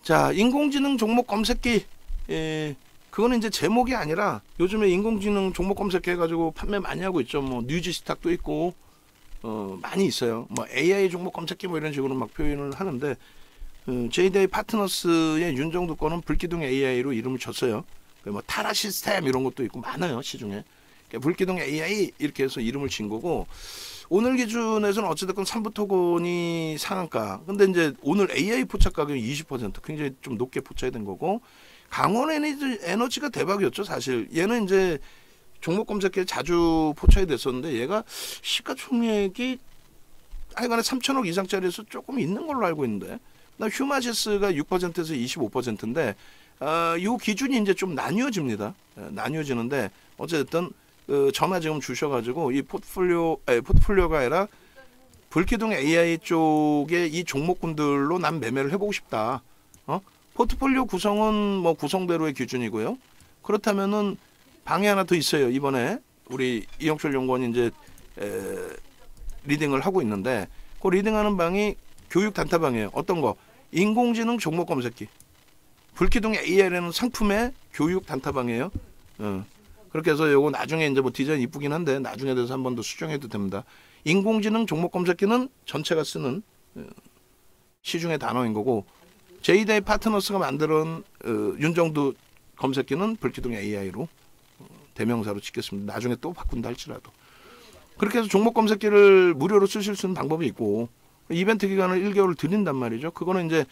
자, 인공지능 종목 검색기. 그거는 이제 제목이 아니라 요즘에 인공지능 종목 검색기 해가지고 판매 많이 하고 있죠. 뭐 뉴지스탁도 있고 많이 있어요. 뭐 AI 종목 검색기 뭐 이런 식으로 막 표현을 하는데 JDI 파트너스의 윤정두 거는 불기둥 AI로 이름을 줬어요. 뭐 타라 시스템 이런 것도 있고 많아요 시중에. 불기둥 AI 이렇게 해서 이름을 진 거고, 오늘 기준에서는 어찌됐건 삼부토건이 상한가. 근데 이제 오늘 AI 포착 가격이 20% 굉장히 좀 높게 포착된 거고, 강원 에너지가 대박이었죠 사실. 얘는 이제 종목 검색기에 자주 포착이 됐었는데 얘가 시가총액이 하여간에 3천억 이상짜리에서 조금 있는 걸로 알고 있는데, 휴마시스가 6%에서 25%인데 요 기준이 이제 좀 나뉘어집니다. 나뉘어지는데 어쨌든 전화 지금 주셔가지고 이 포트폴리오가 아니라 불기둥 AI 쪽에 이 종목군들로 난 매매를 해보고 싶다. 포트폴리오 구성은 뭐 구성대로의 기준이고요. 그렇다면은 방이 하나 더 있어요. 이번에 우리 이영철 연구원이 이제 리딩을 하고 있는데, 그 리딩하는 방이 교육 단타방이에요. 어떤 거? 인공지능 종목 검색기. 불기둥 AI라는 상품의 교육 단타방이에요. 그렇게 해서 요거 나중에 이제 뭐 디자인 이쁘긴 한데 나중에 대해서 한 번 더 수정해도 됩니다. 인공지능 종목 검색기는 전체가 쓰는 시중의 단어인 거고, JDI 파트너스가 만드는 윤정두 검색기는 불기둥 AI로 대명사로 짓겠습니다. 나중에 또 바꾼다 할지라도. 그렇게 해서 종목 검색기를 무료로 쓰실 수 있는 방법이 있고, 이벤트 기간을 1개월 드린단 말이죠. 그거는 이제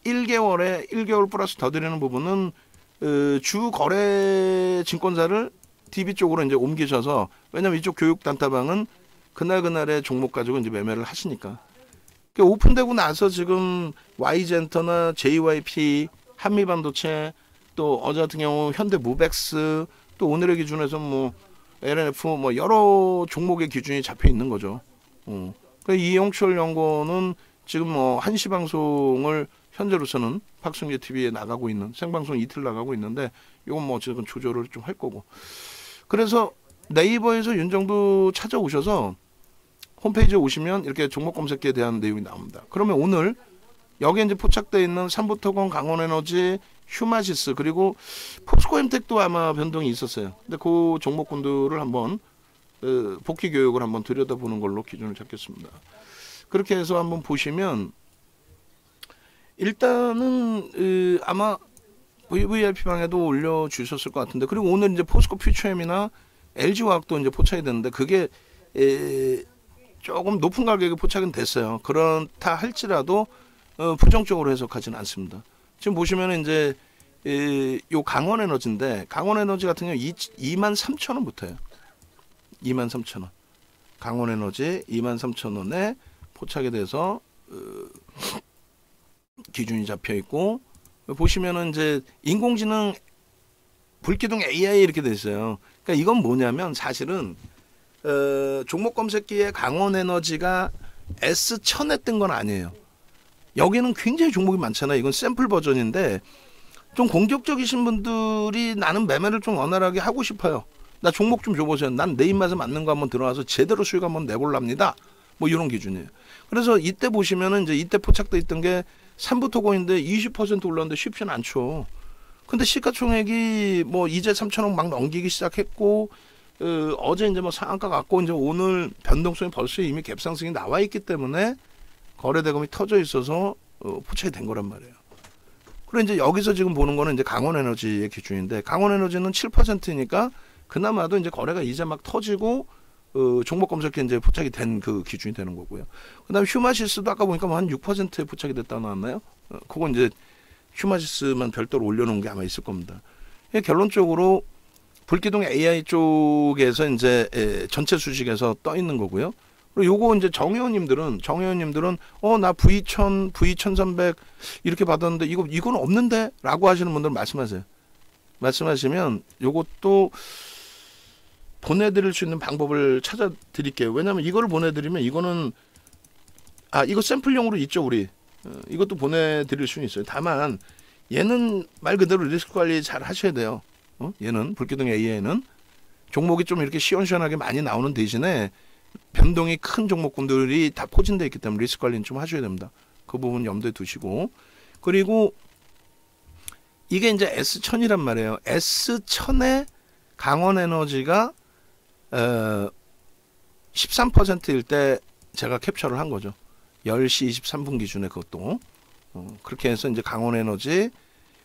1개월에 1개월 플러스 더 드리는 부분은 주 거래 증권사를 DB 쪽으로 이제 옮기셔서, 왜냐면 이쪽 교육 단타방은 그날의 종목 가지고 이제 매매를 하시니까. 오픈되고 나서 지금 Y젠터나 JYP, 한미반도체, 또 어제 같은 경우 현대무벡스, 또 오늘의 기준에서 뭐 LNF 뭐 여러 종목의 기준이 잡혀 있는 거죠. 이영철 연구원은 지금 뭐 1시 방송을 현재로서는 박승재 TV에 나가고 있는 생방송 이틀 나가고 있는데, 이건 뭐 지금 조절을 좀 할 거고. 그래서 네이버에서 윤정두 찾아오셔서 홈페이지에 오시면 이렇게 종목 검색기에 대한 내용이 나옵니다. 그러면 오늘 여기에 이제 포착되어 있는 삼부토건, 강원에너지, 휴마시스, 그리고 포스코엠텍도 아마 변동이 있었어요. 근데 그 종목군들을 한번 복귀 교육을 한번 들여다보는 걸로 기준을 잡겠습니다. 그렇게 해서 한번 보시면 일단은 아마 VVIP 방에도 올려주셨을 것 같은데, 그리고 오늘 이제 포스코 퓨처엠이나 LG화학도 이제 포착이 됐는데 그게 조금 높은 가격에 포착은 됐어요. 그렇다 할지라도 부정적으로 해석하지는 않습니다. 지금 보시면 이제 요 강원에너지인데, 강원에너지 같은 경우 23,000원부터예요. 23,000원. 강원에너지 23,000원에 포착이 돼서 기준이 잡혀 있고, 보시면은 이제 인공지능 불기둥 AI 이렇게 돼 있어요. 그러니까 이건 뭐냐면 사실은 종목 검색기에 강원에너지가 S1000에 뜬 건 아니에요. 여기는 굉장히 종목이 많잖아요. 이건 샘플 버전인데, 좀 공격적이신 분들이 나는 매매를 좀 원활하게 하고 싶어요. 나 종목 좀 줘보세요. 난 내 입맛에 맞는 거 한번 들어와서 제대로 수익 한번 내볼랍니다. 뭐 이런 기준이에요. 그래서 이때 보시면은 이제 이때 포착돼 있던 게 삼부토건인데 20% 올랐는데 쉽지는 않죠. 근데 시가총액이 뭐 이제 3천억 막 넘기기 시작했고, 어제 이제 뭐 상한가 갔고, 이제 오늘 변동성이 벌써 이미 갭상승이 나와 있기 때문에 거래대금이 터져 있어서 포착이 된 거란 말이에요. 그리고 이제 여기서 지금 보는 거는 이제 강원에너지의 기준인데, 강원에너지는 7%니까 그나마도 이제 거래가 이제 막 터지고 종목 검색기에 이제 포착이 된 그 기준이 되는 거고요. 그다음 휴마시스도 아까 보니까 뭐 한 6%에 포착이 됐다 나왔나요? 그건 이제 휴마시스만 별도로 올려놓은 게 아마 있을 겁니다. 결론적으로 불기둥 AI 쪽에서 이제 전체 수식에서 떠 있는 거고요. 그리고 요거 이제 정회원님들은 나 V1000, V1300 이렇게 받았는데 이건 없는데라고 하시는 분들 말씀하세요. 말씀하시면 요것도 보내드릴 수 있는 방법을 찾아드릴게요. 왜냐하면 이거를 보내드리면 이거는 이거 샘플용으로 있죠 우리. 이것도 보내드릴 수는 있어요. 다만 얘는 말 그대로 리스크 관리 잘 하셔야 돼요. 얘는 불기둥 AI는 종목이 좀 이렇게 시원시원하게 많이 나오는 대신에 변동이 큰 종목군들이 다 포진되어 있기 때문에 리스크 관리는 좀 하셔야 됩니다. 그 부분 염두에 두시고, 그리고 이게 이제 S1000이란 말이에요. S1000에 강원에너지가 13%일 때 제가 캡처를 한 거죠. 10시 23분 기준에 그것도 그렇게 해서 이제 강원에너지.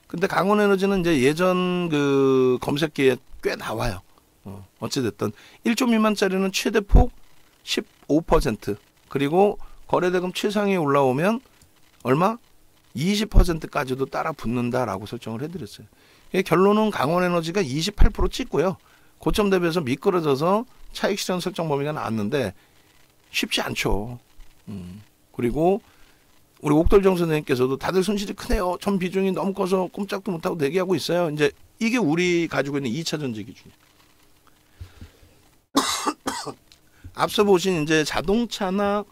근데 강원에너지는 이제 예전 그 검색기에 꽤 나와요. 어찌됐든 1조 미만짜리는 최대폭 15%, 그리고 거래대금 최상위 올라오면 얼마? 20%까지도 따라 붙는다라고 설정을 해드렸어요. 결론은 강원에너지가 28% 찍고요. 고점 대비해서 미끄러져서 차익 실현 설정 범위가 나왔는데 쉽지 않죠. 그리고 우리 옥돌정 선생님께서도 다들 손실이 크네요. 전 비중이 너무 커서 꼼짝도 못하고 대기하고 있어요. 이제 이게 우리 가지고 있는 2차 전지 기준이에요. 앞서 보신 이제 자동차나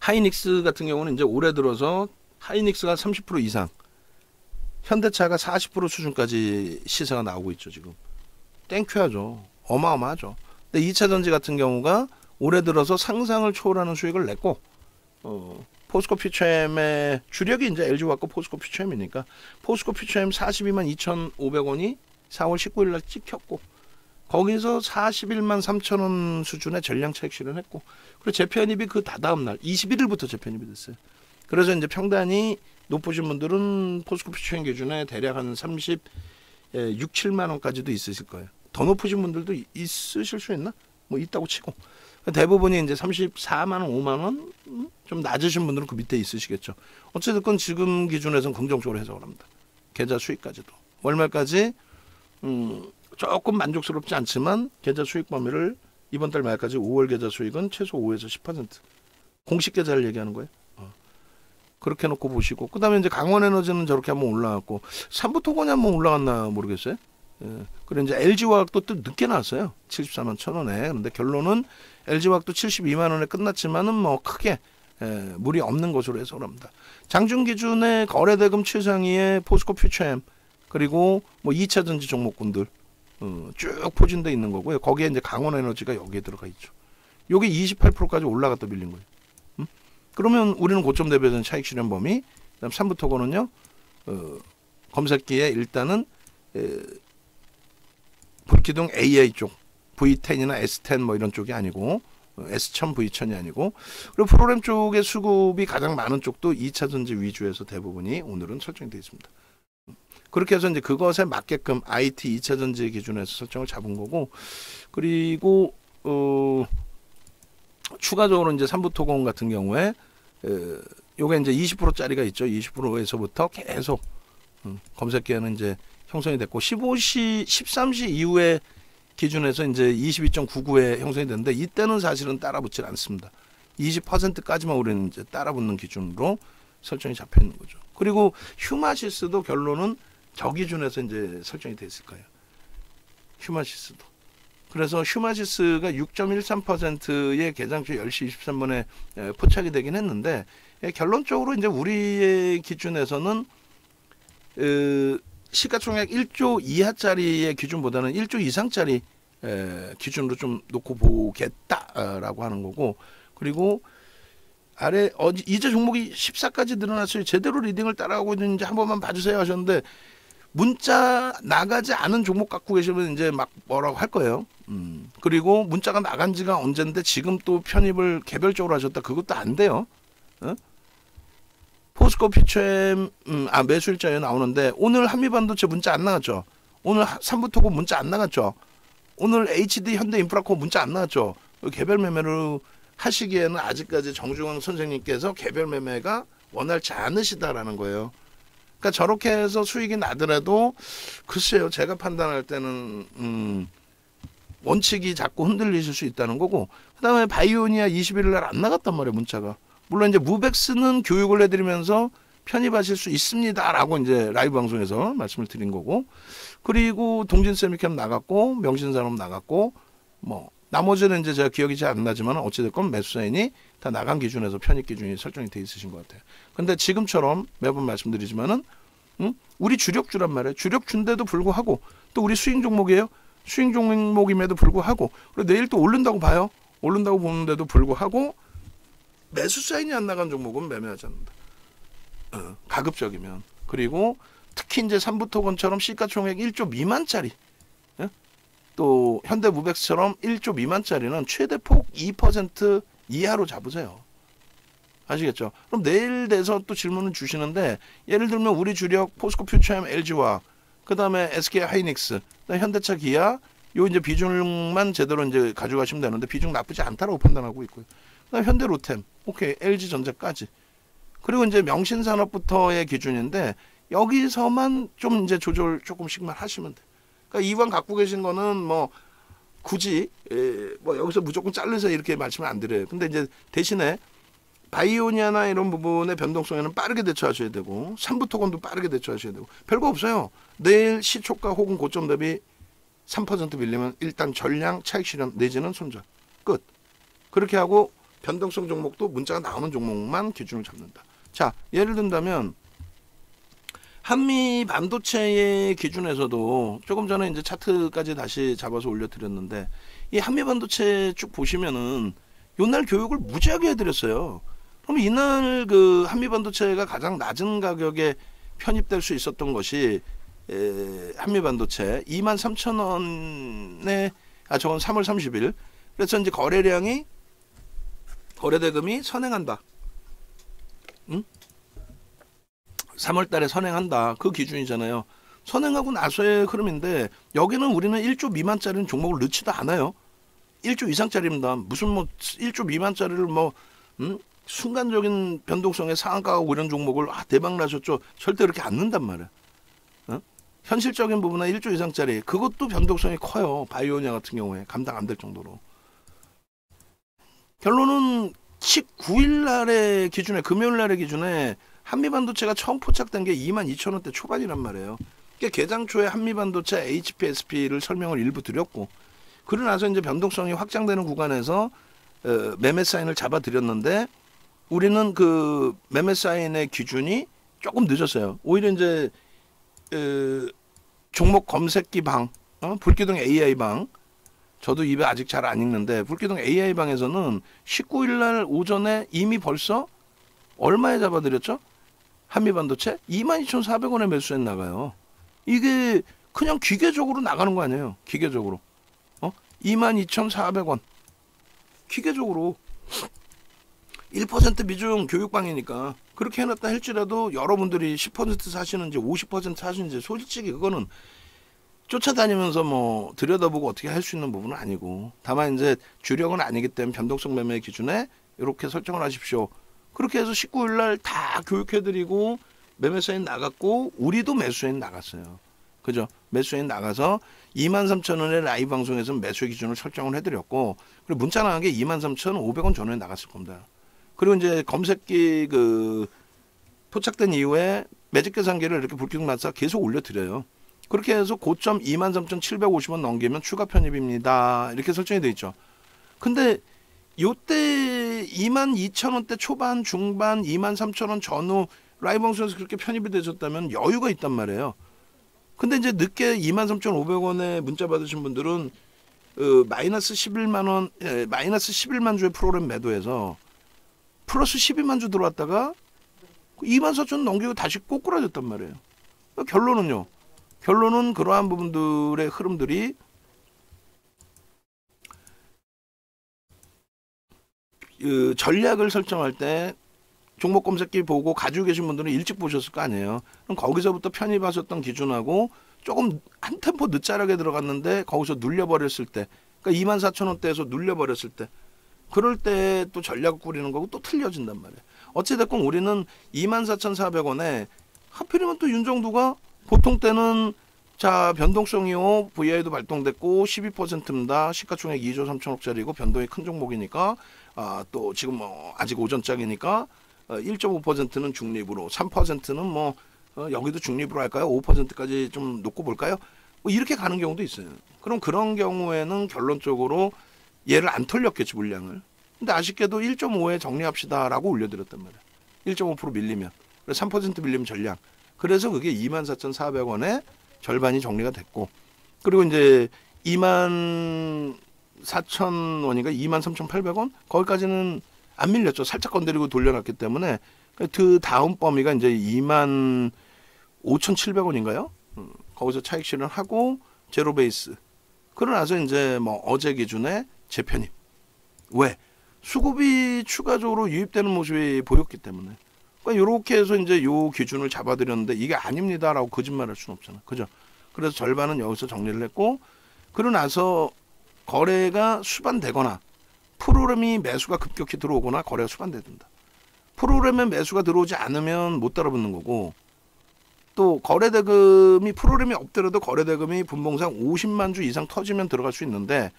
하이닉스 같은 경우는 이제 올해 들어서 하이닉스가 30% 이상, 현대차가 40% 수준까지 시세가 나오고 있죠. 지금 땡큐하죠. 어마어마하죠. 근데 2차 전지 같은 경우가 올해 들어서 상상을 초월하는 수익을 냈고, 포스코 퓨처엠의 주력이 이제 LG화학과 포스코 퓨처엠이니까 포스코 퓨처엠 42만 2,500원이 4월 19일 날 찍혔고, 거기서 41만 3천 원 수준의 전량 차익 실현했고, 그리고 재편입이 그 다다음 날 21일부터 재편입이 됐어요. 그래서 이제 평단이 높으신 분들은 포스코 퓨처엠 기준에 대략 한 36, 7만 원까지도 있으실 거예요. 더 높으신 분들도 있으실 수 있나? 뭐 있다고 치고. 대부분이 이제 34만 원, 5만 원, 좀 낮으신 분들은 그 밑에 있으시겠죠. 어쨌든 지금 기준에서는 긍정적으로 해석을 합니다. 계좌 수익까지도. 월말까지 조금 만족스럽지 않지만 계좌 수익 범위를 이번 달 말까지 5월 계좌 수익은 최소 5에서 10%. 공식 계좌를 얘기하는 거예요. 그렇게 놓고 보시고, 그 다음에 이제 강원에너지는 저렇게 한번 올라갔고, 삼부토건이 한번 올라갔나 모르겠어요. 예. 그리고 이제 LG화학도 또 늦게 나왔어요. 74만 1,000원에. 그런데 결론은 LG화학도 72만 원에 끝났지만은 뭐 크게 무리 없는 것으로 해석을 합니다. 장중 기준의 거래대금 최상위의 포스코 퓨처엠, 그리고 뭐 2차 전지 종목군들 쭉 포진돼 있는 거고요. 거기에 이제 강원에너지가 여기에 들어가 있죠. 요게 28%까지 올라갔다 밀린 거예요. 그러면 우리는 고점 대비해서는 차익 실현 범위, 그다음 삼부토건은요, 검색기에 일단은 불기둥 AI 쪽, V10이나 S10 뭐 이런 쪽이 아니고, S1000, V1000이 아니고, 그리고 프로그램 쪽의 수급이 가장 많은 쪽도 2차 전지 위주에서 대부분이 오늘은 설정이 되어 있습니다. 그렇게 해서 이제 그것에 맞게끔 IT 2차 전지 기준에서 설정을 잡은 거고, 그리고 추가적으로 이제 삼부토건 같은 경우에 요게 이제 20%짜리가 있죠. 20%에서부터 계속 검색기에는 이제 형성이 됐고, 15시, 13시 이후에 기준에서 이제 22.99에 형성이 됐는데, 이때는 사실은 따라붙질 않습니다. 20%까지만 우리는 이제 따라붙는 기준으로 설정이 잡혀 있는 거죠. 그리고 휴마시스도 결론은 저 기준에서 이제 설정이 됐을 거예요. 휴마시스도. 그래서 휴마시스가 6.13%의 개장주 10시 23분에 포착이 되긴 했는데, 결론적으로 이제 우리의 기준에서는 시가총액 1조 이하짜리의 기준보다는 1조 이상짜리 기준으로 좀 놓고 보겠다라고 하는 거고, 그리고 아래 이제 종목이 14까지 늘어났어요. 제대로 리딩을 따라가고 있는지 한 번만 봐주세요 하셨는데, 문자 나가지 않은 종목 갖고 계시면 이제 막 뭐라고 할 거예요. 그리고 문자가 나간 지가 언젠데 지금 또 편입을 개별적으로 하셨다. 그것도 안 돼요. 포스코 퓨처엠 매수일자에 나오는데, 오늘 한미반도체 문자 안 나갔죠. 오늘 삼부토건 문자 안 나갔죠. 오늘 HD 현대인프라코 문자 안 나갔죠. 개별 매매를 하시기에는 아직까지 정중앙 선생님께서 개별 매매가 원활치 않으시다라는 거예요. 그러니까 저렇게 해서 수익이 나더라도 글쎄요, 제가 판단할 때는 원칙이 자꾸 흔들리실 수 있다는 거고, 그다음에 바이오니아 21일 날 안 나갔단 말이에요, 문자가. 물론 이제 무백스는 교육을 해드리면서 편입하실 수 있습니다라고 이제 라이브 방송에서 말씀을 드린 거고, 그리고 동진세미캠 나갔고, 명신산업 나갔고, 뭐 나머지는 이제 제가 기억이 잘 안 나지만 어찌됐건 매수 사인이 다 나간 기준에서 편입 기준이 설정이 돼 있으신 것 같아요. 근데 지금처럼 매번 말씀드리지만은 우리 주력주란 말이에요. 주력주인데도 불구하고 또 우리 수익 종목이에요. 수익 종목임에도 불구하고, 그리고 내일 또 오른다고 봐요. 오른다고 보는데도 불구하고 매수 사인이 안 나간 종목은 매매하지 않는다. 가급적이면. 그리고 특히 이제 삼부토건처럼 시가총액 1조 미만짜리, 예? 또 현대무백스처럼 1조 미만짜리는 최대폭 2% 이하로 잡으세요. 아시겠죠? 그럼 내일 돼서 또 질문을 주시는데, 예를 들면 우리 주력 포스코 퓨처엠 LG화, 그 다음에 SK 하이닉스, 현대차 기아, 요 이제 비중만 제대로 이제 가져가시면 되는데 비중 나쁘지 않다라고 판단하고 있고요. 그다음 현대 로템, 오케이, LG 전자까지. 그리고 이제 명신산업부터의 기준인데 여기서만 좀 이제 조절 조금씩만 하시면 돼. 그러니까 이왕 갖고 계신 거는 뭐 굳이 뭐 여기서 무조건 자르서 이렇게 말씀을 안 드려요. 근데 이제 대신에 바이오니아나 이런 부분의 변동성에는 빠르게 대처하셔야 되고, 삼부토건도 빠르게 대처하셔야 되고, 별거 없어요. 내일 시초가 혹은 고점 대비 3% 밀리면 일단 전량 차익 실현 내지는 손절 끝. 그렇게 하고 변동성 종목도 문자가 나오는 종목만 기준을 잡는다. 자, 예를 든다면 한미 반도체의 기준에서도 조금 전에 이제 차트까지 다시 잡아서 올려드렸는데, 이 한미 반도체 쭉 보시면은 요날 교육을 무지하게 해드렸어요. 그럼 이날 그 한미 반도체가 가장 낮은 가격에 편입될 수 있었던 것이 한미 반도체 23,000원에, 저건 3월 30일. 그래서 이제 거래량이, 거래대금이 선행한다. 응? 3월 달에 선행한다. 그 기준이잖아요. 선행하고 나서의 흐름인데, 여기는 우리는 1조 미만짜리는 종목을 넣지도 않아요. 1조 이상짜리입니다. 무슨 뭐 1조 미만짜리를 뭐 순간적인 변동성에 상한가하고 이런 종목을 대박 나셨죠. 절대 그렇게 안 넣는단 말이야. 현실적인 부분은 1조 이상짜리, 그것도 변동성이 커요. 바이오니아 같은 경우에 감당 안 될 정도로. 결론은 19일 날의 기준에, 금요일 날의 기준에 한미반도체가 처음 포착된 게 22,000원대 초반이란 말이에요. 그러니까 개장 초에 한미반도체 HPSP를 설명을 일부 드렸고, 그러고 나서 이제 변동성이 확장되는 구간에서 매매 사인을 잡아드렸는데, 우리는 그 매매 사인의 기준이 조금 늦었어요. 오히려 이제 종목 검색기 방, 불기둥 AI 방, 저도 입에 아직 잘 안 읽는데, 불기둥 AI 방에서는 19일 날 오전에 이미 벌써 얼마에 잡아드렸죠? 한미반도체 22,400원에 매수해 나가요. 이게 그냥 기계적으로 나가는 거 아니에요. 기계적으로 22,400원 기계적으로 1% 비중 교육방이니까 그렇게 해놨다 할지라도 여러분들이 10% 사시는지 50% 사시는지 솔직히 그거는 쫓아다니면서 뭐 들여다보고 어떻게 할 수 있는 부분은 아니고, 다만 이제 주력은 아니기 때문에 변동성 매매 기준에 이렇게 설정을 하십시오. 그렇게 해서 19일 날 다 교육해드리고 매매 사인 나갔고, 우리도 매수인 나갔어요. 그죠? 매수인 나가서 23,000원의 라이브 방송에서 매수 기준을 설정을 해드렸고, 그리고 문자 나간 게 23,500원 전후에 나갔을 겁니다. 그리고 이제 검색기 그 포착된 이후에 매직 계산기를 이렇게 불기둥 맞춰 계속 올려드려요. 그렇게 해서 고점 23,750원 넘기면 추가 편입입니다. 이렇게 설정이 되어 있죠. 근데 요때 22,000원대 초반, 중반, 23,000원 전후 라이브 방송에서 그렇게 편입이 되셨다면 여유가 있단 말이에요. 근데 이제 늦게 23,500원에 문자 받으신 분들은 마이너스 11만 원, 마이너스 11만 주의 프로그램 매도해서 플러스 12만 주 들어왔다가 24,000원 넘기고 다시 꼬꾸라졌단 말이에요. 결론은요. 결론은 그러한 부분들의 흐름들이 전략을 설정할 때 종목 검색기 보고 가지고 계신 분들은 일찍 보셨을 거 아니에요. 그럼 거기서부터 편입하셨던 기준하고 조금 한 템포 늦자라게 들어갔는데 거기서 눌려버렸을 때, 그러니까 24,000원대에서 눌려버렸을 때, 그럴 때 또 전략을 꾸리는 거고 또 틀려진단 말이에요. 어찌됐건 우리는 24,400원에 하필이면 또 윤정두가 보통 때는 자 변동성이요, VI도 발동됐고 12%입니다. 시가총액 2조 3천억짜리고 변동이 큰 종목이니까 또 지금 뭐 아직 오전장이니까 1.5%는 중립으로, 3%는 뭐 여기도 중립으로 할까요? 5%까지 좀 놓고 볼까요? 뭐 이렇게 가는 경우도 있어요. 그럼 그런 경우에는 결론적으로 얘를 안 털렸겠지, 물량을. 근데 아쉽게도 1.5에 정리합시다라고 올려드렸단 말이에요. 1.5% 밀리면, 3% 밀리면 전량. 그래서 그게 24,400원에 절반이 정리가 됐고, 그리고 이제 24,000원인가 23,800원 거기까지는 안 밀렸죠. 살짝 건드리고 돌려놨기 때문에 그 다음 범위가 이제 5,700원인가요? 거기서 차익 실현하고 제로 베이스. 그러고 나서 이제 뭐 어제 기준에 재편입. 왜? 수급이 추가적으로 유입되는 모습이 보였기 때문에. 그러니까 이렇게 해서 이제 요 기준을 잡아드렸는데 이게 아닙니다라고 거짓말할 수는 없잖아. 그죠? 그래서 절반은 여기서 정리를 했고, 그러고 나서 거래가 수반되거나 프로그램이 매수가 급격히 들어오거나 거래가 수반된다. 프로그램에 매수가 들어오지 않으면 못 따라붙는 거고, 또 거래대금이 프로그램이 없더라도 거래대금이 분봉상 50만 주 이상 터지면 들어갈 수 있는데,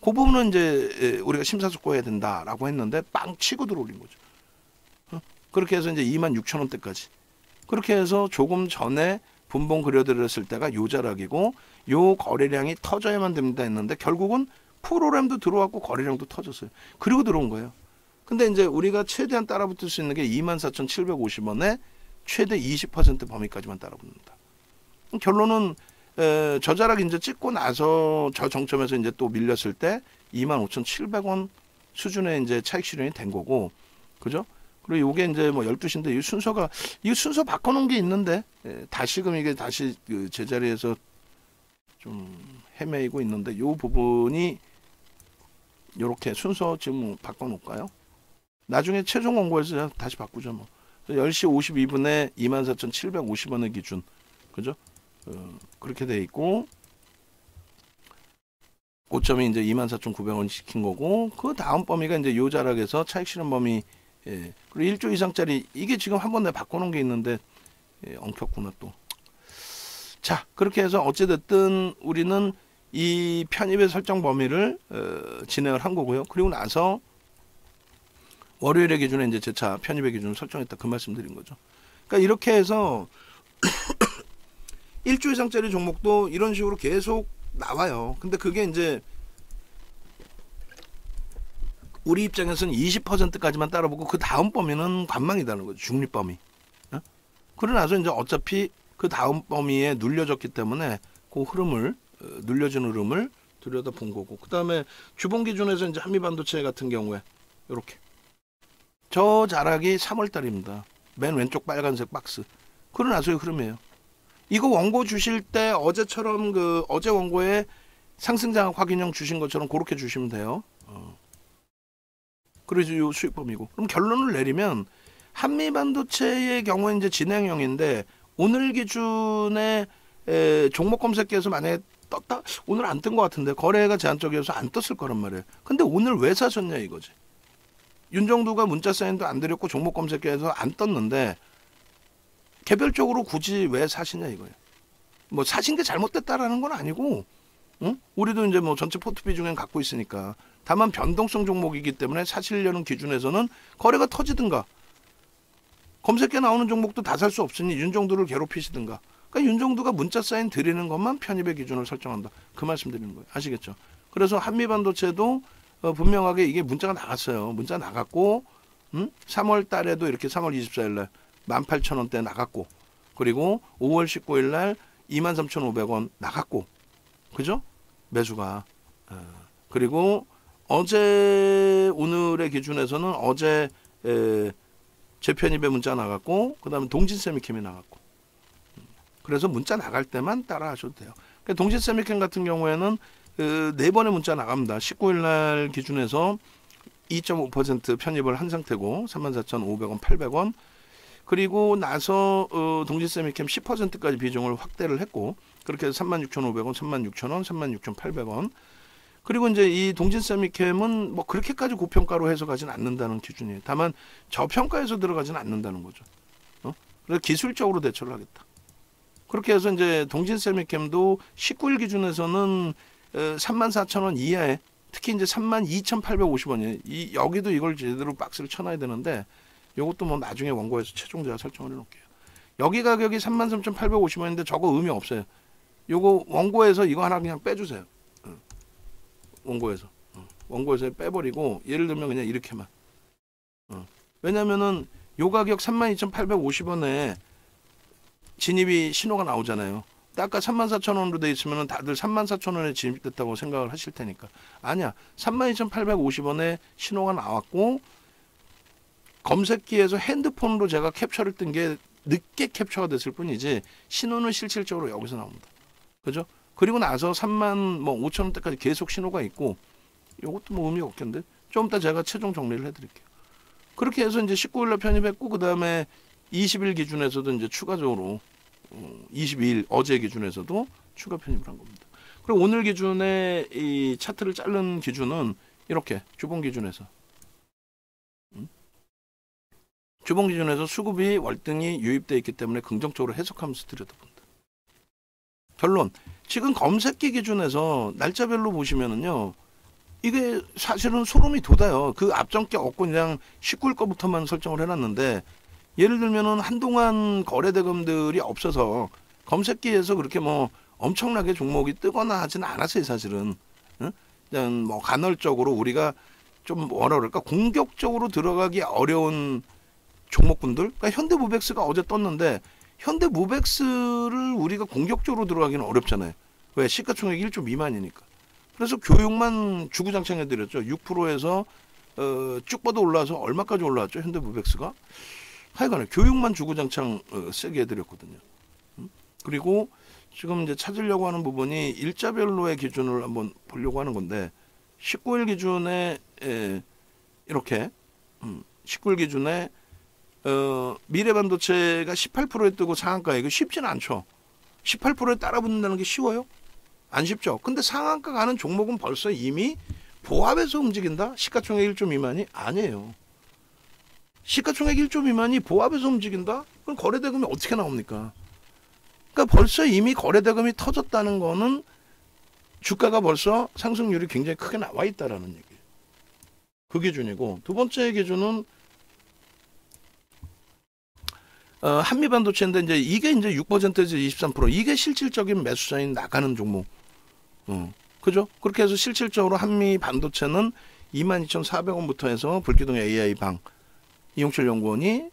그 부분은 이제 우리가 심사숙고해야 된다라고 했는데 빵 치고 들어올린 거죠. 그렇게 해서 이제 26,000원대까지. 그렇게 해서 조금 전에 분봉 그려드렸을 때가 요 자락이고, 요 거래량이 터져야만 됩니다 했는데 결국은 프로그램도 들어왔고 거래량도 터졌어요. 그리고 들어온 거예요. 근데 이제 우리가 최대한 따라붙을 수 있는 게 24,750원에 최대 20% 범위까지만 따라붙는다. 결론은 저 자락 이제 찍고 나서 저 정점에서 이제 또 밀렸을 때 25,700원 수준의 이제 차익 실현이 된 거고, 그죠? 그리고 이게 이제 뭐 12시인데 이 순서 바꿔놓은 게 있는데, 다시금 이게 다시 그 제자리에서 좀 헤매이고 있는데, 이 부분이 이렇게 순서 지금 바꿔놓을까요? 나중에 최종 원고에서 다시 바꾸죠 뭐. 10시 52분에 24,750원의 기준, 그죠? 그렇게 돼 있고, 고점이 이제 24,900원 시킨 거고, 그 다음 범위가 이제 요 자락에서 차익 실현 범위, 그리고 1조 이상짜리, 이게 지금 한번 내가 바꿔놓은 게 있는데, 엉켰구나 또. 자, 그렇게 해서 어찌됐든 우리는 이 편입의 설정 범위를 진행을 한 거고요. 그리고 나서 월요일의 기준에 이제 재차 편입의 기준을 설정했다, 그 말씀드린 거죠. 그러니까 이렇게 해서 1조 이상짜리 종목도 이런 식으로 계속 나와요. 근데 그게 이제 우리 입장에서는 20%까지만 따라보고 그 다음 범위는 관망이다는 거죠. 중립 범위. 그러고 나서 이제 어차피 그 다음 범위에 눌려졌기 때문에 그 흐름을, 눌려진 흐름을 들여다본 거고, 그 다음에 주봉 기준에서 이제 한미반도체 같은 경우에 이렇게 저 자락이 3월달입니다. 맨 왼쪽 빨간색 박스. 그러고 나서의 흐름이에요. 이거 원고 주실 때 어제처럼 그 어제 원고에 상승장악 확인형 주신 것처럼 그렇게 주시면 돼요. 그래서 요 수익범위고. 그럼 결론을 내리면 한미반도체의 경우에 이제 진행형인데, 오늘 기준에 종목 검색기에서 만약에 떴다, 오늘 안 뜬 것 같은데 거래가 제한적이어서 안 떴을 거란 말이에요. 근데 오늘 왜 사셨냐 이거지. 윤정두가 문자 사인도 안 드렸고 종목 검색기에서 안 떴는데 개별적으로 굳이 왜 사시냐 이거예요. 뭐 사신 게 잘못됐다라는 건 아니고, 응? 우리도 이제 뭐 전체 포트피 중엔 갖고 있으니까. 다만 변동성 종목이기 때문에 사시려는 기준에서는 거래가 터지든가, 검색기에 나오는 종목도 다 살 수 없으니 윤정두를 괴롭히시든가. 그러니까 윤정두가 문자 사인 드리는 것만 편입의 기준을 설정한다, 그 말씀 드리는 거예요. 아시겠죠? 그래서 한미반도체도 분명하게 이게 문자가 나갔어요. 문자 나갔고, 3월 달에도 이렇게 3월 24일 날 18,000원대 나갔고, 그리고 5월 19일 날 23,500원 나갔고, 그죠? 매수가. 그리고 어제 오늘의 기준에서는 어제 재편입의 문자 나갔고, 그 다음에 동진세미캠이 나갔고. 그래서 문자 나갈 때만 따라 하셔도 돼요. 그러니까 동진세미캠 같은 경우에는 네 번의 문자 나갑니다. 19일 날 기준에서 2.5% 편입을 한 상태고 34,500원, 800원. 그리고 나서 동진세미캠 10%까지 비중을 확대를 했고, 그렇게 해서 36,500원, 36,000원, 36,800원. 그리고 이제 이 동진세미캠은 뭐 그렇게까지 고평가로 해서 가진 않는다는 기준이에요. 다만 저평가에서 들어가지는 않는다는 거죠. 그래서 기술적으로 대처를 하겠다. 그렇게 해서 이제 동진세미캠도 19일 기준에서는 34,000원 이하에, 특히 이제 32,850원이에요. 여기도 이걸 제대로 박스를 쳐놔야 되는데, 요것도 뭐 나중에 원고에서 최종 제가 설정을 해놓을게요. 여기 가격이 33,850원인데 저거 의미 없어요. 요거 원고에서 이거 하나 그냥 빼주세요. 원고에서 빼버리고, 예를 들면 그냥 이렇게만. 왜냐면은 요 가격 32,850원에 진입이 신호가 나오잖아요. 아까 34,000원으로 돼 있으면 다들 34,000원에 진입됐다고 생각을 하실 테니까. 아니야. 32,850원에 신호가 나왔고, 검색기에서 핸드폰으로 제가 캡처를 뜬 게 늦게 캡처가 됐을 뿐이지 신호는 실질적으로 여기서 나옵니다. 그죠? 그리고 나서 3만 뭐 5천 원대까지 계속 신호가 있고 이것도 뭐 의미가 없겠는데 좀 이따 제가 최종 정리를 해드릴게요. 그렇게 해서 이제 19일 날 편입했고 그 다음에 20일 기준에서도 이제 추가적으로 22일 어제 기준에서도 추가 편입을 한 겁니다. 그리고 오늘 기준에 이 차트를 자른 기준은 이렇게 주봉 기준에서 주봉 기준에서 수급이 월등히 유입되어 있기 때문에 긍정적으로 해석하면서 들여다본다. 결론, 지금 검색기 기준에서 날짜별로 보시면은요, 이게 사실은 소름이 돋아요. 그 앞전 게 없고 그냥 19일 거부터만 설정을 해놨는데, 예를 들면은 한동안 거래대금들이 없어서 검색기에서 그렇게 뭐 엄청나게 종목이 뜨거나 하지는 않았어요, 사실은. 응? 그냥 뭐 간헐적으로 우리가 좀 뭐라 그럴까, 공격적으로 들어가기 어려운 종목군들, 그러니까 현대무백스가 어제 떴는데 현대무백스를 우리가 공격적으로 들어가기는 어렵잖아요. 왜? 시가총액 1조 미만이니까. 그래서 교육만 주구장창해드렸죠. 6%에서 쭉 뻗어 올라와서 얼마까지 올라왔죠? 현대무백스가. 하여간에 교육만 주구장창 세게 해드렸거든요. 그리고 지금 이제 찾으려고 하는 부분이 일자별로의 기준을 한번 보려고 하는 건데 19일 기준에 이렇게 19일 기준에 미래반도체가 18%에 뜨고 상한가에 이거 쉽지는 않죠. 18%에 따라붙는다는 게 쉬워요? 안 쉽죠. 근데 상한가 가는 종목은 벌써 이미 보합에서 움직인다? 시가총액 1조 미만이? 아니에요. 시가총액 1조 미만이 보합에서 움직인다? 그럼 거래대금이 어떻게 나옵니까? 그러니까 벌써 이미 거래대금이 터졌다는 거는 주가가 벌써 상승률이 굉장히 크게 나와 있다라는 얘기예요. 그 기준이고, 두 번째 기준은 한미반도체인데 이제 이게 이제 6%에서 23% 이게 실질적인 매수자인 나가는 종목. 그죠? 그렇게 해서 실질적으로 한미반도체는 22,400원부터 해서 불기둥 AI 방 이용철 연구원이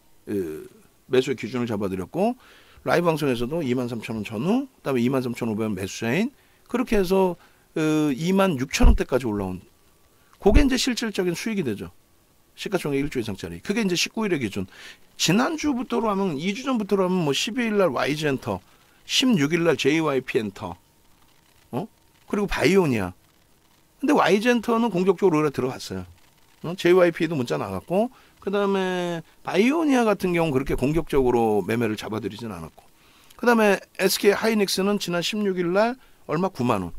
매수의 기준을 잡아드렸고 라이브 방송에서도 23,000원 전후, 그다음에 23,500원 매수자인 그렇게 해서 26,000원대까지 올라온. 그게 이제 실질적인 수익이 되죠. 시가총액 1조 이상짜리. 그게 이제 19일의 기준. 지난주부터로 하면 2주 전부터로 하면 뭐 12일 날 YG엔터, 16일 날 JYP엔터. 그리고 바이오니아. 근데 YG엔터는 공격적으로 오히려 들어갔어요. JYP도 문자 나갔고 그다음에 바이오니아 같은 경우는 그렇게 공격적으로 매매를 잡아들이진 않았고. 그다음에 SK 하이닉스는 지난 16일 날 얼마 9만 원.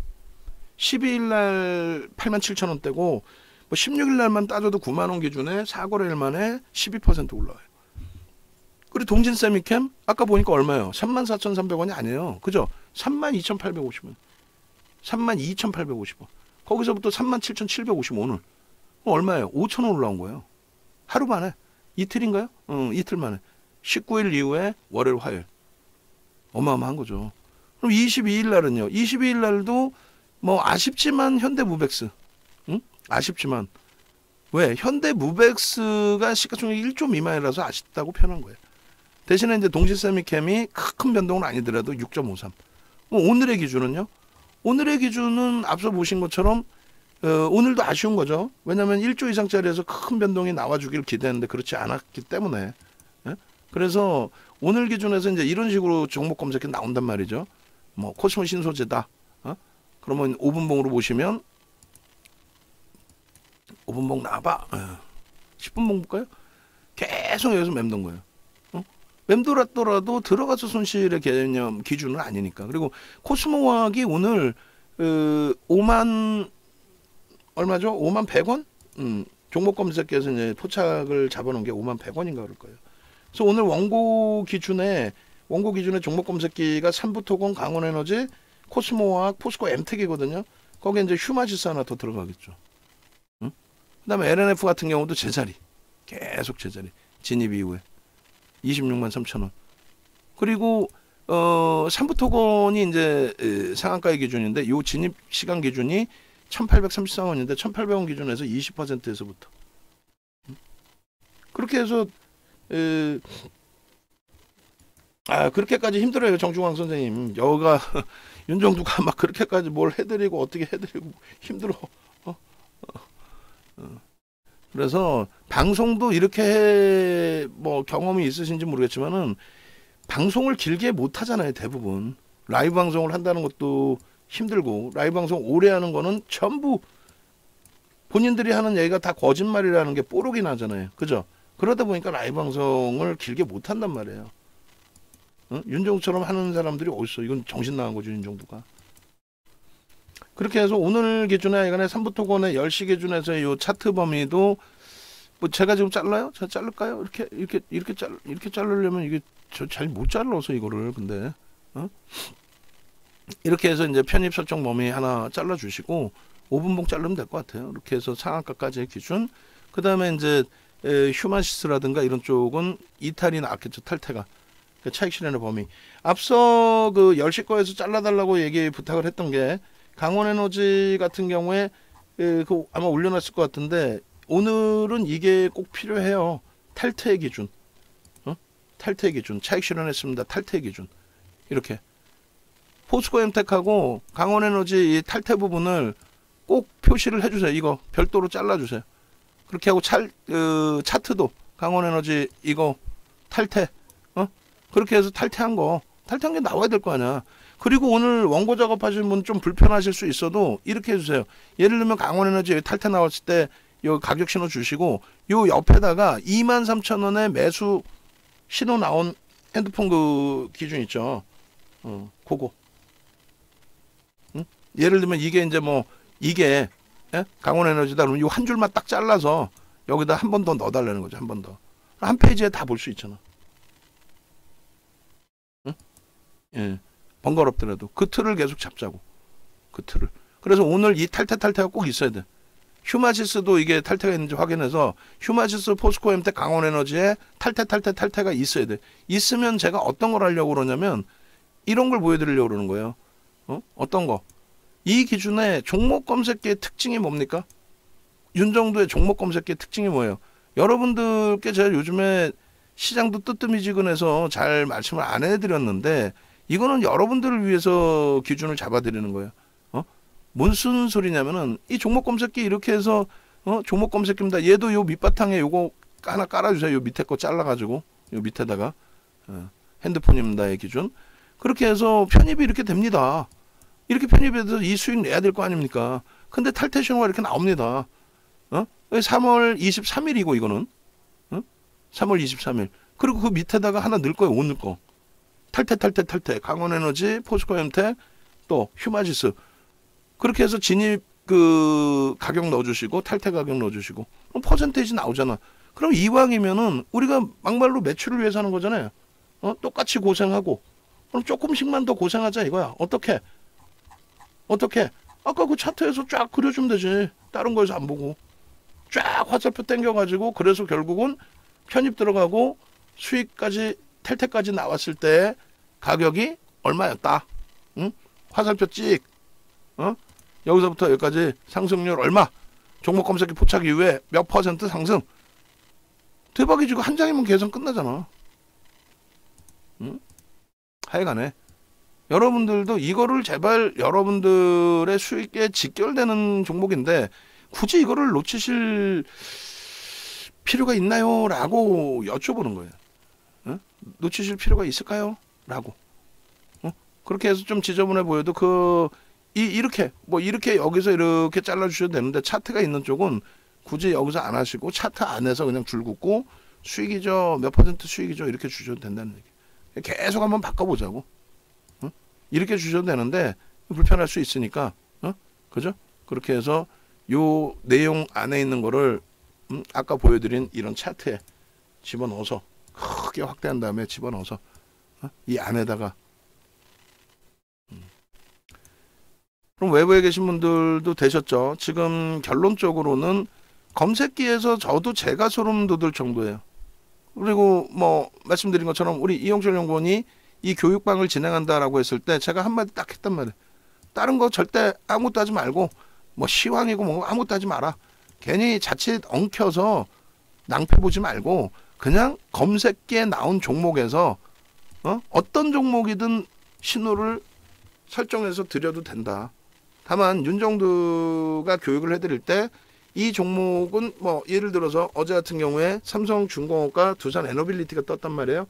12일 날 87,000원대고 뭐 16일 날만 따져도 9만 원 기준에 4거래일 만에 12% 올라와요. 그리고 동진세미캠 아까 보니까 얼마예요? 34,300원이 아니에요. 그죠? 32,850원. 32,850원. 거기서부터 37,750원 오늘. 얼마예요? 5,000원 올라온 거예요. 하루 만에. 이틀인가요? 이틀 만에. 19일 이후에 월요일 화요일. 어마어마한 거죠. 그럼 22일 날은요. 22일 날도 뭐 아쉽지만 현대무백스. 아쉽지만 왜? 현대무백스가 시가총액 1조 미만이라서 아쉽다고 표현한 거예요. 대신에 이제 동시세미캠이 큰 변동은 아니더라도 6.53. 오늘의 기준은요? 오늘의 기준은 앞서 보신 것처럼 오늘도 아쉬운 거죠. 왜냐하면 1조 이상짜리에서 큰 변동이 나와주길 기대했는데 그렇지 않았기 때문에. 그래서 오늘 기준에서 이제 이런 식으로 종목 검색이 나온단 말이죠. 뭐 코스모 신소재다. 그러면 5분봉으로 보시면 5분봉 나와봐. 10분봉 볼까요? 계속 여기서 맴돈 거예요. 맴돌았더라도 들어가서 손실의 개념 기준은 아니니까. 그리고 코스모화학이 오늘 5만 얼마죠? 5만 100원? 종목 검색에서 이제 포착을 잡아놓은 게 5만 100원인가 그럴 거예요. 그래서 오늘 원고 기준에 종목 검색기가 삼부토건, 강원에너지, 코스모화학, 포스코, 엠텍이거든요. 거기에 이제 휴마지스 하나 더 들어가겠죠. 그다음에 LNF 같은 경우도 제자리, 계속 제자리. 진입 이후에 26만 3천 원. 그리고 삼부토건이 이제 상한가의 기준인데 요 진입 시간 기준이 1,834원인데 1,800원 기준에서 20%에서부터 그렇게 해서 그렇게까지 힘들어요. 정중앙 선생님. 여가 윤정두가 막 그렇게까지 뭘 해드리고 어떻게 해드리고 힘들어. 그래서 방송도 이렇게 뭐 경험이 있으신지 모르겠지만은 방송을 길게 못 하잖아요. 대부분 라이브 방송을 한다는 것도 힘들고 라이브 방송 오래 하는 거는 전부 본인들이 하는 얘기가 다 거짓말이라는 게 뽀록이 나잖아요. 그죠? 그러다 보니까 라이브 방송을 길게 못 한단 말이에요. 윤정수처럼 하는 사람들이 어딨어. 이건 정신 나간 거죠. 윤정수가. 그렇게 해서 오늘 기준에 하여간에 3부 토건의 10시 기준에서 이 차트 범위도 뭐 제가 지금 잘라요? 제가 자를까요? 이렇게 자르려면 이게 저 잘 못 잘라서 이거를 근데 이렇게 해서 이제 편입 설정 범위 하나 잘라 주시고 5분봉 자르면 될 것 같아요. 이렇게 해서 상한가까지의 기준. 그 다음에 이제 휴마시스라든가 이런 쪽은 이탈이 나왔겠죠. 탈퇴가. 차익 실현의 범위. 앞서 그 10시 거에서 잘라달라고 얘기 부탁을 했던 게 강원에너지 같은 경우에 그 아마 올려놨을 것 같은데 오늘은 이게 꼭 필요해요. 탈퇴 기준. 탈퇴 기준. 차익 실현했습니다. 탈퇴 기준. 이렇게. 포스코엠텍하고 강원에너지 이 탈퇴 부분을 꼭 표시를 해주세요. 이거 별도로 잘라주세요. 그렇게 하고 차트도 강원에너지 이거 탈퇴. 그렇게 해서 탈퇴한 게 나와야 될 거 아니야. 그리고 오늘 원고 작업하시는 분 좀 불편하실 수 있어도 이렇게 해주세요. 예를 들면 강원에너지 탈퇴 나왔을 때 요 가격 신호 주시고 요 옆에다가 23,000원에 매수 신호 나온 핸드폰 그 기준 있죠. 그거. 예를 들면 이게 이제 뭐 이게 강원에너지다 그러면 요 한 줄만 딱 잘라서 여기다 한 번 더 넣어달라는 거죠. 한 번 더. 한 페이지에 다 볼 수 있잖아. 예, 번거롭더라도 그 틀을 계속 잡자고. 그 틀을. 그래서 오늘 이 탈퇴가 꼭 있어야 돼. 휴마시스도 이게 탈퇴가 있는지 확인해서 휴마시스, 포스코엠텍, 강원에너지에 탈퇴가 있어야 돼. 있으면 제가 어떤 걸 하려고 그러냐면 이런 걸 보여드리려고 그러는 거예요. 어떤 거? 이 기준에 종목 검색기의 특징이 뭡니까? 윤정도의 종목 검색기의 특징이 뭐예요? 여러분들께 제가 요즘에 시장도 뜨뜨미지근해서 잘 말씀을 안 해드렸는데 이거는 여러분들을 위해서 기준을 잡아드리는 거예요. 무슨 소리냐면은 이 종목 검색기 이렇게 해서 종목 검색기입니다. 얘도 요 밑바탕에 요거 하나 깔아주세요. 요 밑에 거 잘라가지고 요 밑에다가 핸드폰입니다의 기준. 그렇게 해서 편입이 이렇게 됩니다. 이렇게 편입해서 이 수익 내야 될 거 아닙니까? 근데 탈퇴 신호가 이렇게 나옵니다. 3월 23일이고 이거는 3월 23일. 그리고 그 밑에다가 하나 넣을 거예요. 옷 넣을 거. 탈퇴. 강원에너지, 포스코엠텍, 또 휴마시스. 그렇게 해서 진입 그 가격 넣어주시고 탈퇴 가격 넣어주시고 퍼센테이지 나오잖아. 그럼 이왕이면은 우리가 막말로 매출을 위해서 하는 거잖아요. 똑같이 고생하고 그럼 조금씩만 더 고생하자 이거야. 어떻게? 아까 그 차트에서 쫙 그려주면 되지. 다른 거에서 안 보고 쫙 화살표 당겨가지고 그래서 결국은 편입 들어가고 수익까지 탈퇴까지 나왔을 때 가격이 얼마였다. 화살표 찍. 여기서부터 여기까지 상승률 얼마? 종목 검색기 포착 이후에 몇 퍼센트 상승? 대박이지. 한 장이면 계산 끝나잖아. 하여간에 여러분들도 이거를 제발 여러분들의 수익에 직결되는 종목인데 굳이 이거를 놓치실 필요가 있나요? 라고 여쭤보는 거예요. 놓치실 필요가 있을까요? 라고. 그렇게 해서 좀 지저분해 보여도 이렇게 여기서 이렇게 잘라주셔도 되는데 차트가 있는 쪽은 굳이 여기서 안 하시고 차트 안에서 그냥 줄 긋고 수익이죠. 몇 퍼센트 수익이죠. 이렇게 주셔도 된다는 얘기. 계속 한번 바꿔보자고. 이렇게 주셔도 되는데 불편할 수 있으니까 그죠? 그렇게 해서 요 내용 안에 있는 거를 아까 보여드린 이런 차트에 집어넣어서 크게 확대한 다음에 집어넣어서 이 안에다가 그럼 외부에 계신 분들도 되셨죠? 지금 결론적으로는 검색기에서 저도 제가 소름 돋을 정도예요. 그리고 뭐 말씀드린 것처럼 우리 이용철 연구원이 이 교육방을 진행한다라고 했을 때 제가 한마디 딱 했단 말이에요. 다른 거 절대 아무것도 하지 말고 뭐 시황이고 뭐 아무것도 하지 마라. 괜히 자칫 엉켜서 낭패 보지 말고 그냥 검색기에 나온 종목에서 어떤 종목이든 신호를 설정해서 드려도 된다. 다만 윤정두가 교육을 해드릴 때 이 종목은 뭐 예를 들어서 어제 같은 경우에 삼성중공업과 두산에너빌리티가 떴단 말이에요.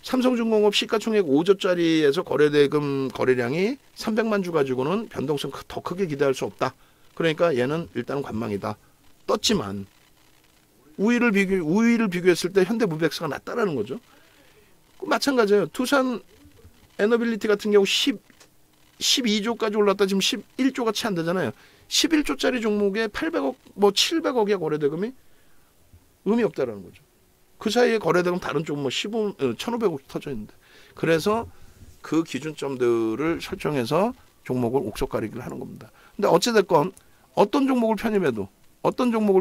삼성중공업 시가총액 5조짜리에서 거래대금 거래량이 300만 주 가지고는 변동성 더 크게 기대할 수 없다. 그러니까 얘는 일단은 관망이다. 떴지만 우위를 비교했을 때 현대무백스가 낫다라는 거죠. 마찬가지예요. 투산 에너빌리티 같은 경우 12조까지 올랐다 지금 11조가 채 안 되잖아요. 11조짜리 종목에 800억 뭐 700억이야 거래대금이 의미 없다라는 거죠. 그 사이에 거래대금 다른 쪽 뭐 1,500억 터져 있는데. 그래서 그 기준점들을 설정해서 종목을 옥석 가리기를 하는 겁니다. 근데 어찌됐건 어떤 종목을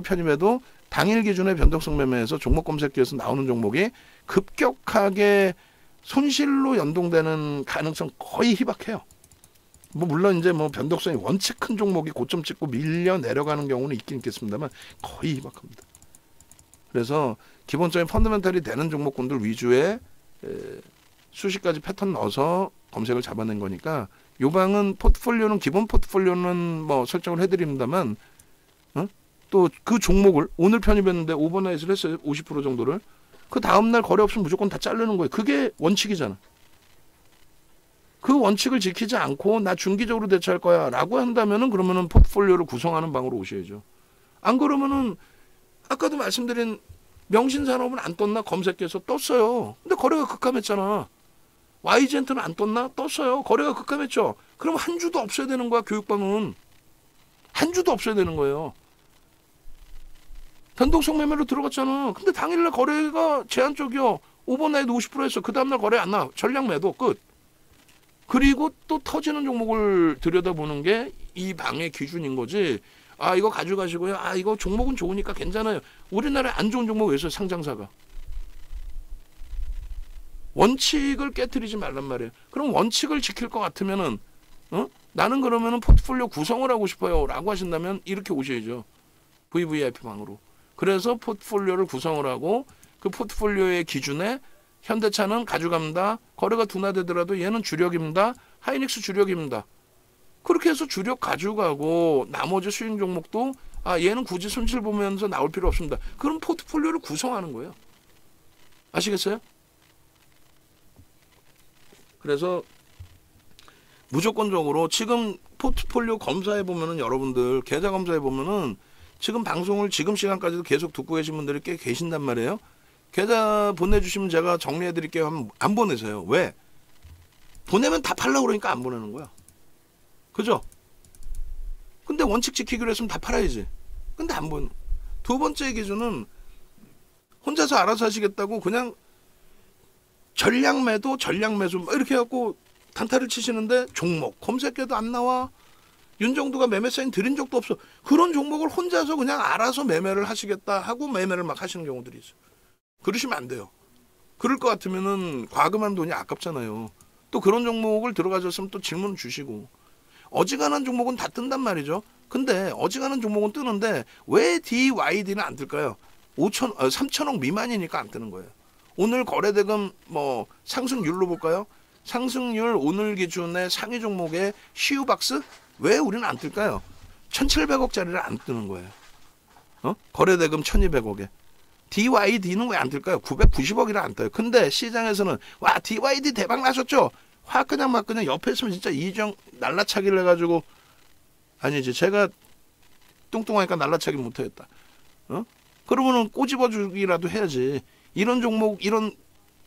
편입해도 당일 기준의 변동성 매매에서 종목 검색기에서 나오는 종목이 급격하게 손실로 연동되는 가능성 거의 희박해요. 뭐 물론 이제 뭐 변동성이 원체 큰 종목이 고점 찍고 밀려 내려가는 경우는 있긴 있겠습니다만 거의 희박합니다. 그래서 기본적인 펀더멘털이 되는 종목군들 위주의 수십 가지 패턴 넣어서 검색을 잡아낸 거니까 요 방은 포트폴리오는 기본 포트폴리오는 뭐 설정을 해드립니다만 또 그 종목을 오늘 편입했는데 오버나잇을 했어요. 50% 정도를. 그 다음날 거래 없으면 무조건 다 자르는 거예요. 그게 원칙이잖아. 그 원칙을 지키지 않고 나 중기적으로 대처할 거야 라고 한다면은 그러면은 포트폴리오를 구성하는 방으로 오셔야죠. 안 그러면은 아까도 말씀드린 명신산업은 안 떴나? 검색해서 떴어요. 근데 거래가 급감했잖아. YG엔트는 안 떴나? 떴어요. 거래가 급감했죠. 그럼 한 주도 없어야 되는 거야. 교육방은. 한 주도 없어야 되는 거예요. 변동성 매매로 들어갔잖아. 근데 당일날 거래가 제한적이요. 오버나잇 50% 했어. 그 다음날 거래 안 나. 전량 매도 끝. 그리고 또 터지는 종목을 들여다보는 게 이 방의 기준인 거지. 아 이거 가져가시고요. 아 이거 종목은 좋으니까 괜찮아요. 우리나라에 안 좋은 종목 왜 있어요? 상장사가. 원칙을 깨트리지 말란 말이에요. 그럼 원칙을 지킬 것 같으면은 나는 그러면은 포트폴리오 구성을 하고 싶어요 라고 하신다면 이렇게 오셔야죠. VVIP 방으로. 그래서 포트폴리오를 구성을 하고 그 포트폴리오의 기준에 현대차는 가져갑니다. 거래가 둔화되더라도 얘는 주력입니다. 하이닉스 주력입니다. 그렇게 해서 주력 가져가고 나머지 수익 종목도 아 얘는 굳이 손실 보면서 나올 필요 없습니다. 그럼 포트폴리오를 구성하는 거예요. 아시겠어요? 그래서 무조건적으로 지금 포트폴리오 검사해 보면은 여러분들 계좌 검사해 보면은 지금 방송을 지금 시간까지도 계속 듣고 계신 분들이 꽤 계신단 말이에요. 계좌 보내주시면 제가 정리해 드릴게요 하면 안 보내세요. 왜? 보내면 다 팔라고 그러니까 안 보내는 거야. 그죠? 근데 원칙 지키기로 했으면 다 팔아야지. 근데 안 보내. 두 번째 기준은 혼자서 알아서 하시겠다고 그냥 전량 매도, 전량 매수 이렇게 해갖고 단타를 치시는데 종목 검색해도 안 나와. 윤정두가 매매 사인 드린 적도 없어. 그런 종목을 혼자서 그냥 알아서 매매를 하시겠다 하고 매매를 막 하시는 경우들이 있어요. 그러시면 안 돼요. 그럴 것 같으면은 과금한 돈이 아깝잖아요. 또 그런 종목을 들어가셨으면 또 질문 주시고. 어지간한 종목은 다 뜬단 말이죠. 근데 어지간한 종목은 뜨는데 왜 DYD는 안 뜰까요? 3천억 미만이니까 안 뜨는 거예요. 오늘 거래대금 뭐 상승률로 볼까요? 상승률 오늘 기준의 상위 종목의 시우박스 왜 우리는 안 뜰까요? 1,700억짜리를 안 뜨는 거예요. 거래대금 1,200억에. DYD는 왜 안 뜰까요? 990억이라 안 떠요. 근데 시장에서는 와 DYD 대박 나셨죠? 화그냥 막 그냥 옆에 있으면 진짜 이정 날라차기를 해가지고 아니지 제가 뚱뚱하니까 날라차기 못하겠다. 그러면은 꼬집어주기라도 해야지. 이런 종목 이런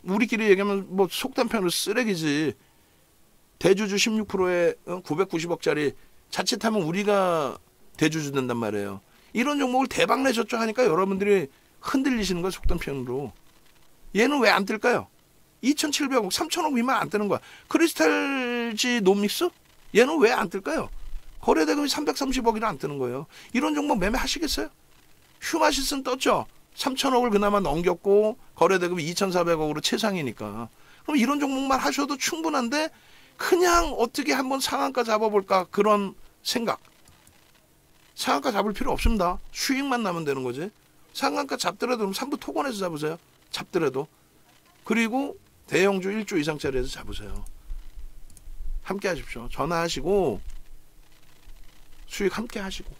우리끼리 얘기하면 뭐 속단 표현으로 쓰레기지. 대주주 16%에 990억짜리 자칫하면 우리가 대주주 된단 말이에요. 이런 종목을 대박 내셨죠 하니까 여러분들이 흔들리시는 거야 속단 표현으로. 얘는 왜 안 뜰까요? 2,700억, 3,000억 미만 안 뜨는 거야. 크리스탈지 노믹스? 얘는 왜 안 뜰까요? 거래대금이 330억이나 안 뜨는 거예요. 이런 종목 매매하시겠어요? 휴마시스는 떴죠? 3,000억을 그나마 넘겼고 거래대금이 2,400억으로 최상이니까. 그럼 이런 종목만 하셔도 충분한데 그냥 어떻게 한번 상한가 잡아볼까 그런 생각. 상한가 잡을 필요 없습니다. 수익만 나면 되는 거지. 상한가 잡더라도 그럼 3부 토건해서 잡으세요. 잡더라도. 그리고 대형주 1조 이상짜리에서 잡으세요. 함께 하십시오. 전화하시고 수익 함께 하시고.